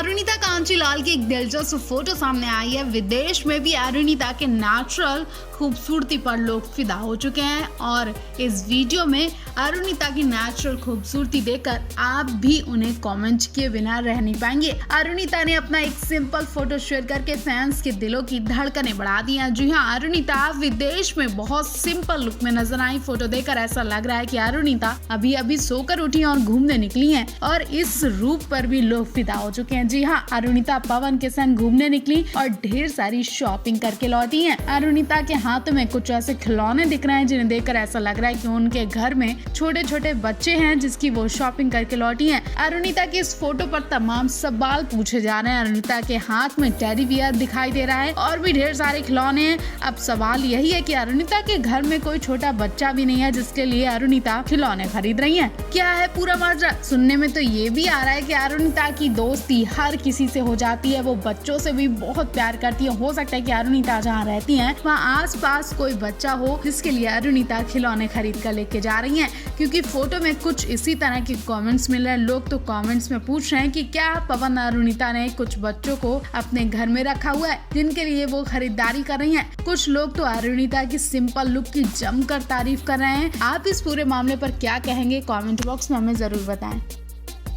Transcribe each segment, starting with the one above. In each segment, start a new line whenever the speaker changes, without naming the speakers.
अरुणिता कांचीलाल की एक दिलचस्प फोटो सामने आई है। विदेश में भी अरुणिता के नेचुरल खूबसूरती पर लोग फिदा हो चुके हैं और इस वीडियो में अरुणिता की नेचुरल खूबसूरती देखकर आप भी उन्हें कमेंट किए बिना रह नहीं पाएंगे। अरुणिता ने अपना एक सिंपल फोटो शेयर करके फैंस के दिलों की धड़कनें बढ़ा दी हैं। जी हाँ, अरुणिता विदेश में बहुत सिंपल लुक में नजर आई। फोटो देखकर ऐसा लग रहा है कि अरुणिता अभी अभी सोकर उठी और घूमने निकली हैं और इस रूप पर भी लोग फिदा हो चुके हैं। जी हाँ, अरुणिता पवन के संग घूमने निकली और ढेर सारी शॉपिंग करके लौटी हैं। अरुणिता के हाथों में कुछ ऐसे खिलौने दिख रहे हैं जिन्हें देखकर ऐसा लग रहा है कि उनके घर में छोटे छोटे बच्चे हैं जिसकी वो शॉपिंग करके लौटी हैं। अरुणिता की इस फोटो पर तमाम सवाल पूछे जा रहे हैं। अरुणिता के हाथ में टेडी बियर दिखाई दे रहा है और भी ढेर सारे खिलौने हैं। अब सवाल यही है कि अरुणिता के घर में कोई छोटा बच्चा भी नहीं है जिसके लिए अरुणिता खिलौने खरीद रही है। क्या है पूरा माजरा? सुनने में तो ये भी आ रहा है कि अरुणिता की दोस्ती हर किसी से हो जाती है, वो बच्चों से भी बहुत प्यार करती है। हो सकता है कि अरुणिता जहाँ रहती है वहाँ आसपास कोई बच्चा हो जिसके लिए अरुणिता खिलौने खरीद कर लेके जा रही है, क्योंकि फोटो में कुछ इसी तरह के कमेंट्स मिल रहे हैं। लोग तो कमेंट्स में पूछ रहे हैं कि क्या पवन अरुणिता ने कुछ बच्चों को अपने घर में रखा हुआ है जिनके लिए वो खरीदारी कर रही हैं। कुछ लोग तो अरुणिता की सिंपल लुक की जमकर तारीफ कर रहे हैं। आप इस पूरे मामले पर क्या कहेंगे? कमेंट बॉक्स में हमें जरूर बताएं।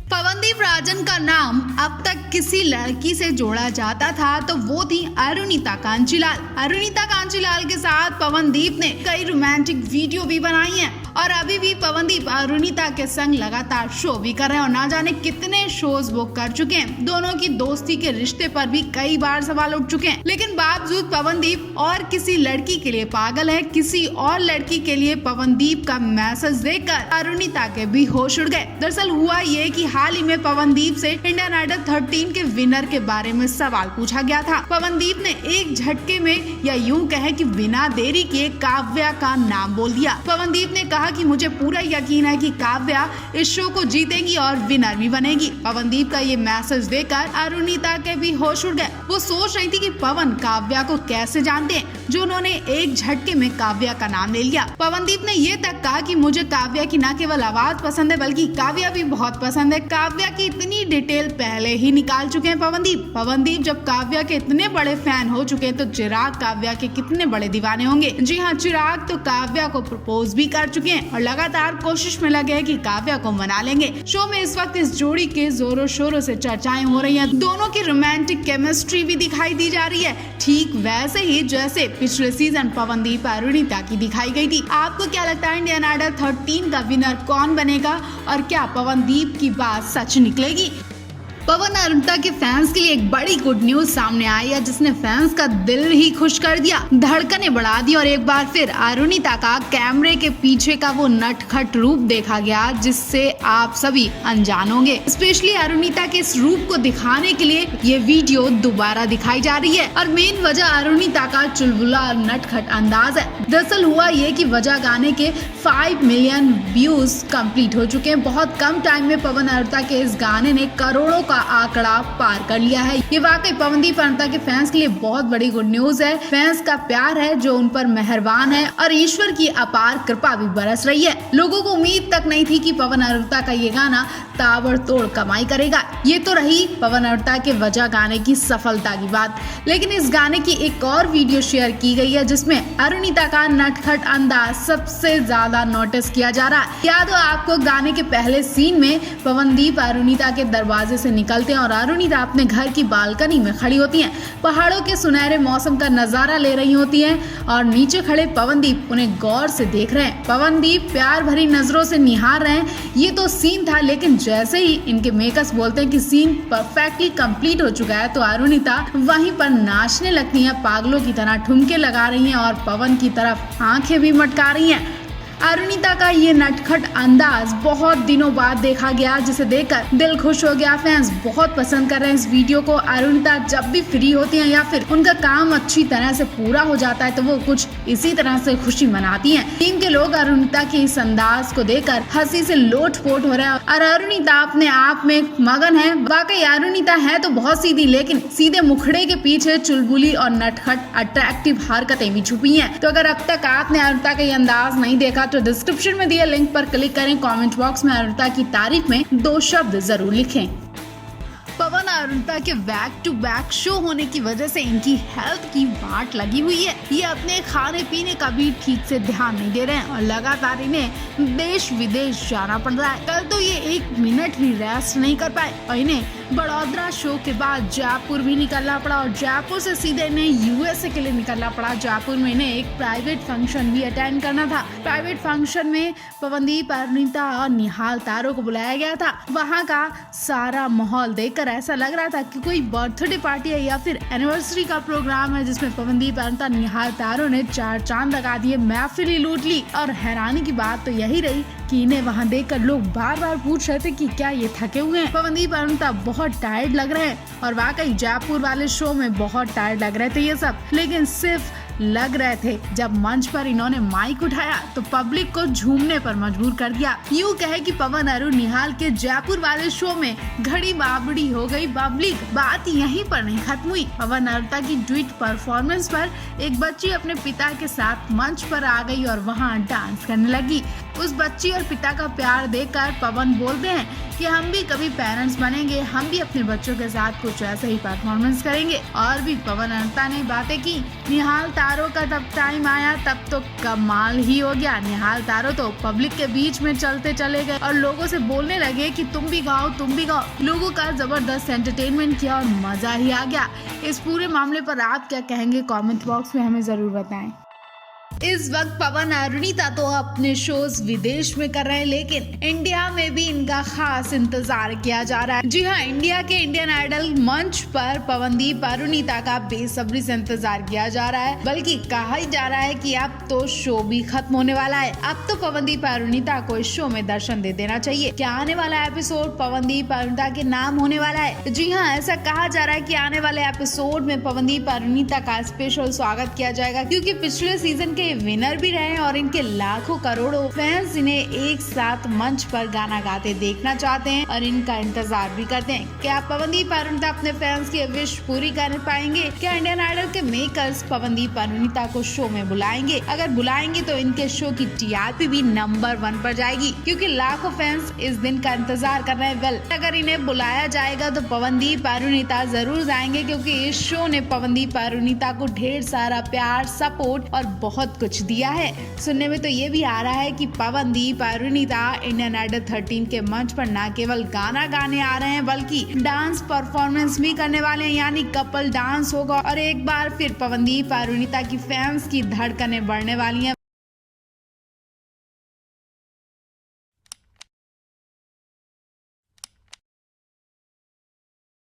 पवनदीप राजन का नाम अब तक किसी लड़की से जोड़ा जाता था तो वो थी अरुणिता कांचीलाल। अरुणिता कांचीलाल के साथ पवनदीप ने कई रोमांटिक वीडियो भी बनाई हैं और अभी भी पवनदीप अरुणिता के संग लगातार शो भी कर रहे हैं और ना जाने कितने शोज वो कर चुके हैं। दोनों की दोस्ती के रिश्ते पर भी कई बार सवाल उठ चुके हैं, लेकिन बावजूद पवनदीप और किसी लड़की के लिए पागल है। किसी और लड़की के लिए पवनदीप का मैसेज देखकर अरुणिता के भी होश उड़ गए। दरअसल हुआ ये कि हाल ही में पवनदीप से इंडियन आइडल 13 के विनर के बारे में सवाल पूछा गया था। पवनदीप ने एक झटके में या यूं कहे कि बिना देरी किए काव्या का नाम बोल दिया। पवनदीप ने कहा कि मुझे पूरा यकीन है कि काव्या इस शो को जीतेगी और विनर भी बनेगी। पवनदीप का ये मैसेज देकर अरुणिता के भी होश उड़ गए। वो सोच रही थी कि पवन काव्या को कैसे जानते हैं जो उन्होंने एक झटके में काव्या का नाम ले लिया। पवनदीप ने ये तक कहा कि मुझे काव्या की न केवल आवाज पसंद है बल्कि काव्या भी बहुत पसंद है। काव्या की इतनी डिटेल पहले ही निकाल चुके हैं पवनदीप जब काव्या के इतने बड़े फैन हो चुके हैं तो चिराग काव्या के कितने बड़े दीवाने होंगे। जी हाँ, चिराग तो काव्या को प्रपोज भी कर चुके हैं और लगातार कोशिश में लगे हैं कि काव्या को मना लेंगे। शो में इस वक्त इस जोड़ी के जोरों शोरों से चर्चाएं हो रही हैं। दोनों की रोमांटिक केमिस्ट्री भी दिखाई दी जा रही है, ठीक वैसे ही जैसे पिछले सीजन पवनदीप अरुणिता की दिखाई गई थी। आपको क्या लगता है इंडियन आइडल 13 का विनर कौन बनेगा और क्या पवनदीप की बात सच निकलेगी? पवन अरुणिता के फैंस के लिए एक बड़ी गुड न्यूज सामने आई है जिसने फैंस का दिल ही खुश कर दिया, धड़कनें बढ़ा दी और एक बार फिर अरुणिता का कैमरे के पीछे का वो नटखट रूप देखा गया जिससे आप सभी अनजान होंगे। स्पेशली अरुणिता के इस रूप को दिखाने के लिए ये वीडियो दोबारा दिखाई जा रही है और मेन वजह अरुणिता का चुलबुला और नटखट अंदाज है। दरअसल हुआ ये कि वजह गाने के 5 मिलियन व्यूज कंप्लीट हो चुके हैं। बहुत कम टाइम में पवन अरुणिता के इस गाने ने करोड़ों का आंकड़ा पार कर लिया है। ये वाकई पवनदीप अरुणिता के फैंस के लिए बहुत बड़ी गुड न्यूज है। फैंस का प्यार है जो उन पर मेहरबान है और ईश्वर की अपार कृपा भी बरस रही है। लोगों को उम्मीद तक नहीं थी कि पवन अरुणिता का ये गाना ताबड़तोड़ कमाई करेगा। ये तो रही पवन अरुणिता के वजह गाने की सफलता की बात, लेकिन इस गाने की एक और वीडियो शेयर की गई है जिसमें अरुणिता का नटखट अंदाज सबसे ज्यादा नोटिस किया जा रहा है। याद हो आपको, गाने के पहले सीन में पवनदीप अरुणिता के दरवाजे से निकलते हैं और अरुणिता अपने घर की बालकनी में खड़ी होती हैं। पहाड़ों के सुनहरे मौसम का नजारा ले रही होती हैं और नीचे खड़े पवनदीप उन्हें गौर से देख रहे हैं। पवनदीप प्यार भरी नजरों से निहार रहे हैं। ये तो सीन था, लेकिन जैसे ही इनके मेकर्स बोलते हैं कि सीन परफेक्टली कंप्लीट हो चुका है तो अरुणिता वहीं पर नाचने लगती हैं, पागलों की तरह ठुमके लगा रही हैं और पवन की तरफ आंखें भी मटका रही हैं। अरुणिता का ये नटखट अंदाज बहुत दिनों बाद देखा गया जिसे देखकर दिल खुश हो गया। फैंस बहुत पसंद कर रहे हैं इस वीडियो को। अरुणिता जब भी फ्री होती हैं या फिर उनका काम अच्छी तरह से पूरा हो जाता है तो वो कुछ इसी तरह से खुशी मनाती हैं। टीम के लोग अरुणिता के इस अंदाज को देखकर हंसी से लोटपोट हो रहे हैं और अरुणिता अपने आप में मगन है। वाकई अरुणिता है तो बहुत सीधी, लेकिन सीधे मुखड़े के पीछे चुलबुली और नटखट अट्रैक्टिव हरकतें भी छुपी हैं। तो अगर अब तक आपने अरुणिता का ये अंदाज नहीं देखा तो डिस्क्रिप्शन में दिए लिंक पर क्लिक करें। कमेंट बॉक्स में अरुणिता की तारीफ में 2 शब्द जरूर लिखें। पवन अरुणिता के बैक टू बैक शो होने की वजह से इनकी हेल्थ की वाट लगी हुई है। ये अपने खाने पीने का भी ठीक से ध्यान नहीं दे रहे हैं और लगातार इन्हें देश विदेश जाना पड़ रहा है। कल तो ये 1 मिनट भी रेस्ट नहीं कर पाए और इन्हें बड़ौदा शो के बाद जयपुर भी निकलना पड़ा और जयपुर से सीधे इन्हें यूएसए के लिए निकलना पड़ा। जयपुर में इन्हें एक प्राइवेट फंक्शन भी अटेंड करना था। प्राइवेट फंक्शन में पवनदीप, अरुणिता और निहाल तारो को बुलाया गया था। वहाँ का सारा माहौल देखकर ऐसा लग रहा था कि कोई बर्थडे पार्टी है या फिर एनिवर्सरी का प्रोग्राम है, जिसमें पवनदीप, अरुणिता, निहाल तारो ने 4 चांद लगा दिए, महफिल ही लूट ली। और हैरानी की बात तो यही रही कि इन्हें वहाँ देखकर लोग बार बार पूछ रहे थे कि क्या ये थके हुए हैं। पवनदीप, अरुणिता बहुत टायर्ड लग रहे हैं और वाकई जयपुर वाले शो में बहुत टायर्ड लग रहे थे ये सब, लेकिन सिर्फ लग रहे थे। जब मंच पर इन्होंने माइक उठाया तो पब्लिक को झूमने पर मजबूर कर दिया। यूं कहे कि पवन, अरुण, निहाल के जयपुर वाले शो में घड़ी बाबड़ी हो गई पब्लिक। बात यहीं पर नहीं खत्म हुई। पवन, अरुणिता की ड्यूट परफॉर्मेंस पर एक बच्ची अपने पिता के साथ मंच पर आ गई और वहां डांस करने लगी। उस बच्ची और पिता का प्यार देखकर पवन बोलते हैं कि हम भी कभी पेरेंट्स बनेंगे, हम भी अपने बच्चों के साथ कुछ ऐसा ही परफॉर्मेंस करेंगे। और भी पवन, अरुणिता ने बातें की। निहाल तारो का तब टाइम आया तब तो कमाल ही हो गया। निहाल तारो तो पब्लिक के बीच में चलते चले गए और लोगों से बोलने लगे कि तुम भी गाओ, तुम भी गाओ। लोगों का जबरदस्त एंटरटेनमेंट किया और मजा ही आ गया। इस पूरे मामले पर आप क्या कहेंगे, कमेंट बॉक्स में हमें जरूर बताएं। इस वक्त पवन, अरुणिता तो अपने शोज विदेश में कर रहे हैं, लेकिन इंडिया में भी इनका खास इंतजार किया जा रहा है। जी हाँ, इंडिया के इंडियन आइडल मंच पर पवनदीप, अरुणिता का बेसब्री से इंतजार किया जा रहा है। बल्कि कहा ही जा रहा है कि अब तो शो भी खत्म होने वाला है। अब तो पवनदीप, अरुणिता को इस शो में दर्शन दे देना चाहिए। क्या आने वाला एपिसोड पवनदीप, अरुणिता के नाम होने वाला है? जी हाँ, ऐसा कहा जा रहा है कि आने वाले एपिसोड में पवनदीप, अरुणिता का स्पेशल स्वागत किया जाएगा, क्योंकि पिछले सीजन के विनर भी रहे हैं और इनके लाखों करोड़ों फैंस इन्हें एक साथ मंच पर गाना गाते देखना चाहते हैं और इनका इंतजार भी करते हैं। क्या पवनदीप, अरुणिता अपने फैंस की विश पूरी कर पाएंगे? क्या इंडियन आइडल के मेकर्स पवनदीप, अरुणिता को शो में बुलाएंगे? अगर बुलाएंगे तो इनके शो की टीआरपी भी नंबर 1 पर जाएगी, क्योंकि लाखों फैंस इस दिन का इंतजार कर रहे हैं। वेल, अगर इन्हें बुलाया जाएगा तो पवनदीप, अरुणिता जरूर जाएंगे, क्योंकि इस शो ने पवनदीप, अरुणिता को ढेर सारा प्यार, सपोर्ट और बहुत कुछ दिया है। सुनने में तो ये भी आ रहा है कि पवनदीप, अरुणिता इंडियन आइडल 13 के मंच पर न केवल गाना गाने आ रहे हैं, बल्कि डांस परफॉर्मेंस भी करने वाले हैं, यानी कपल डांस होगा और एक बार फिर पवनदीप, अरुणिता की फैंस की धड़कनें बढ़ने वाली हैं।